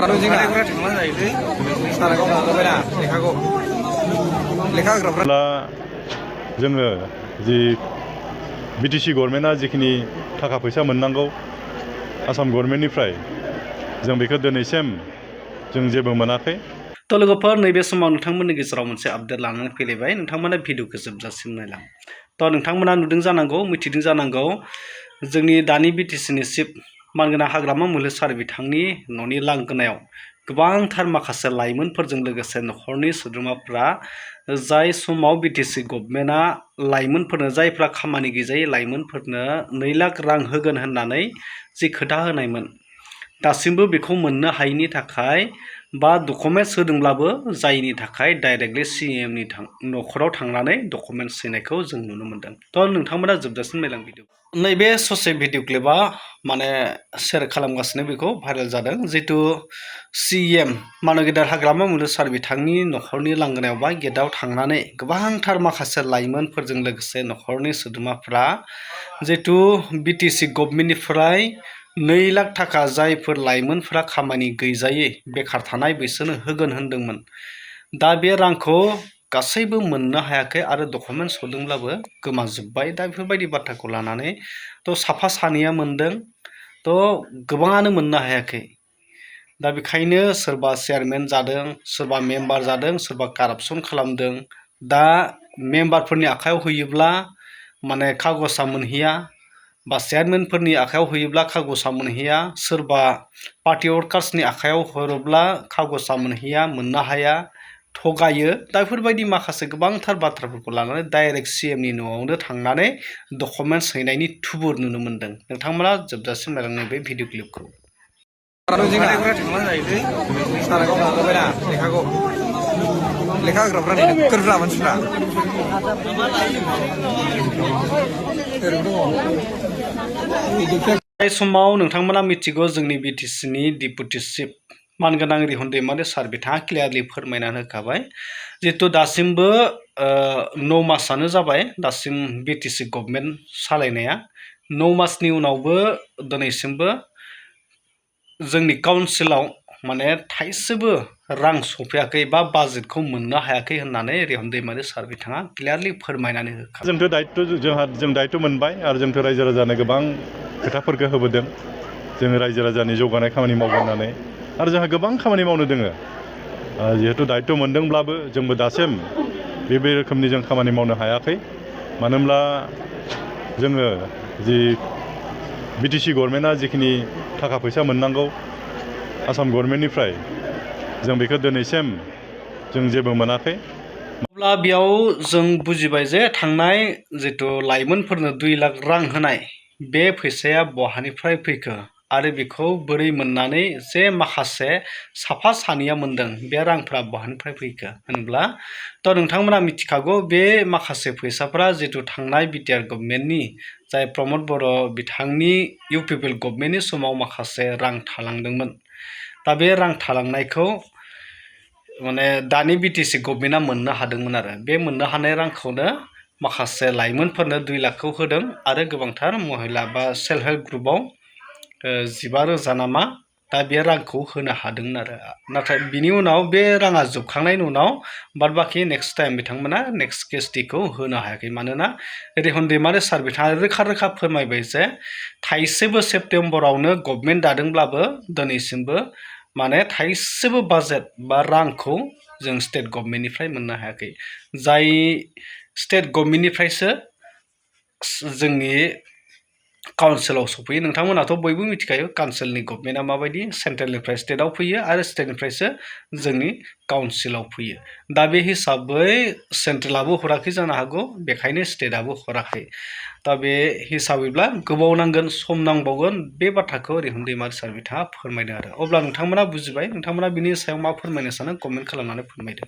Kalau jika sekarang kau nggak beda, lekha ला जोङो जि BTC गभर्नमेन्टआ जिखिनि थाखा फैसा मोननांगौ आसाम गभर्नमेन्टनिफ्राय जों बेखौ दिनैसिम जों जेबो मोनाखै। तो लोगोफोर नैबे समाव नोंथांमोननि गेजेराव मोनसे आपडेट लानानै फैलायबाय नोंथांमोना भिडिअखौ जोबजासिम नायलां। तो नोंथांमोना नुदों जानांगौ मिथिदों जानांगौ जोंनि दानि बिटिसिनि चिफ मानगोनां हाग्रामा मुलुगसार बिथांनि न'नि लांगोनायाव गोबांथार माखासे लाइमोनफोरजों लोगोसे न'खरनि सोद्रोमाफ्रा जाय समाव बिटिसि गभर्नमेन्टआ लाइमोनफोरनो जायफ्रा खामानि गैजायै लाइमोनफोरनो 2 लाख रां होगोन होननानै जि खोथा होनायमोन दासिमबो बेखौ मोननो हायैनि थाखाय बा डकुमेन्ट्स होदोंब्लाबो जायनि थाखाय डाइरेक्टलि सीएमनि न'खराव थांनानै डकुमेन्ट्स हैनायखौ जों नुनो मोनदों। तो नोंथांमोना जोबजासिम नायलां भिडिअ। नैबे ससे भिडिअ क्लिपआ माने शेयार खालामगासिनो बेखौ भाइरेल जादों जितु सीएम मानव गेदेर हाग्रामा मुलुगसार बिथांनि न'खरनि लांगोनायाव बा गेटआव थांनानै गोबांथार माखासे लाइमोनफोरजों लोगोसे न'खरनि सोद्रोमाफ्रा जितु बिटिसि गभर्नमेन्टनिफ्राय 2 लाख थाखा जायफोर लाइमोनफोरा खामानि गैजायै बेखार थानाय बिसोरनो होगोन होनदोंमोन। दा बे रांखौ गासैबो मोननो हायाखै आरो डकुमेन्ट्स हरदोंब्लाबो गोमाजोब्बाय। दा बेफोरबायदि बाथ्राखौ लानानै तो साफा सानैया मोनदों तो गोबाङानो मोननो हायाखै। दा बेखायनो सोरबा चेयारमेन जादों सोरबा मेम्बार जादों सोरबा कारापसन खालामदों। दा मेम्बारफोरनि आखायाव होयोब्ला माने कागजा मोनहैया बा चेयारमेनफोरनि आखायाव होयोब्ला कागजा मोनहैया सोरबा पार्टी वर्कार्सनि आखायाव हरोब्ला कागजा मोनहैया मोननो हाया थगायो। दा बेफोरबायदि माखासे गोबांथार बाथ्राफोरखौ लानानै डाइरेक्ट सीएमनि न'आवनो थांनानै डकुमेन्ट्स हैनायनि थुबुर नुनो मोनदों। नोंथांमोना जोबजासिम नायलां बे video क्लिपखौ। Kalau jika sekarang kau nggak beda, lekha kerja ini kerja manusia. बे समाव नोंथांमोना मिथिगौ जोंनि बिटिसिनि डिपुटि चिफ मानगोनां रिहन दैमारि सार बिथाङा क्लियारलि फोरमायनानै होखाबाय जिहेतु दासिमबो 9 मासानो जाबाय दासिम बिटिसि गभर्नमेन्ट सालायनाया 9 मासनि उनावबो दिनैसिमबो जोंनि काउन्सिलाव माने थाइसेबो रां सफैयाखै बा बाजेटखौ मोननो हायाखै होननानै रिहन दैमारि सार बिथाङा क्लियारलि फोरमायनानै होखाबाय। जोंथ' दायित्व मोनबाय आरो जोंथ' रायजो राजानो गोबां खोथाफोरखौ होबोदों जोङो रायजो राजानि जौगानाय खामानि मावगोन होननानै आरो जोंहा गोबां खामानि मावनो दोङो। जिहेतु दायित्व मोनदोंब्लाबो जोंबो दासिम बे रोखोमनि जों खामानि मावनो हायाखै। मानो होनब्ला जोङो जि बिटिसि गभर्नमेन्टआ जिखिनि थाखा फैसा मोननांगौ आसाम गभर्नमेन्टनिफ्राय जों बेखौ दिनैसिम जों जेबो मोनाखै। अब्ला बेयाव जों बुजिबाय जे थांनाय जितु लाइमोनफोरनो 2 लाख रां होनाय बे फैसाया बहानिफ्राय फैखो आरो बेखौ बोरै मोननानै जे माखासे साफा सानैया मोनदों बे रांफ्रा बहानिफ्राय फैखो होनब्ला तो नोंथांमोना मिथिखागौ बे माखासे फैसाफ्रा जितु थांनाय बिटिआर गभर्नमेन्टनि जाय प्रमद बर' बिथांनि इउपिपिएल गभर्नमेन्टनि समाव माखासे रां थालांदोंमोन। दा बे रां थालांनायखौ माने दानि बिटिसि गभर्नमेन्टआ मोननो हादोंमोन आरो बे मोननो हानाय रांखौनो माखासे लाइमोनफोरनो 2 लाखखौ होदों आरो गोबांथार महिला बा सेल्फ हेल्प ग्रुपआव 15,000 नामा दा बे रांखौ होनो हादोंमोन आरो नाथाय बिनि उनाव बे राङा जोबखांनायनि उनाव बाद बाखि नेक्स्ट टाइम बिथांमोना नेक्स्ट किस्तिखौ होनो हायाखै। मानोना रिहन दैमारि सार बिथाङा रोखा फोरमायबाय जे थाइसेबो सेप्तेम्बरावनो गभर्नमेन्ट दादोंब्लाबो दिनैसिमबो माने थाइसेबो बाजेट बा रांखौ जों स्टेट गभर्नमेन्टनिफ्राय मोननो हायाखै। जाय स्टेट गभर्नमेन्टनिफ्रायसो जोंनि काउन्सिलाव सफैयो। नोंथांमोनाथ' बयबो मिथिखायो काउन्सिलनि गभर्नमेन्टआ माबायदि सेन्ट्रेलनिफ्राय स्टेटआव फैयो आरो स्टेटनिफ्रायसो जोंनि काउन्सिलाव फैयो। दा बे हिसाबै सेन्ट्रेलाबो हराखै जानो हागौ बेखायनो स्टेटआबो हराखै। दा बे हिसाबैब्ला गोबाव नांगोन सम नांबावगोन बे बाथ्राखौ रिहन दैमारि सार बिथाङा फोरमायदों आरो अब्ला नोंथांमोना बुजिबाय नोंथांमोना बिनि सायाव मा फोरमायनो सानो कमेन्ट खालामनानै फोरमायदो।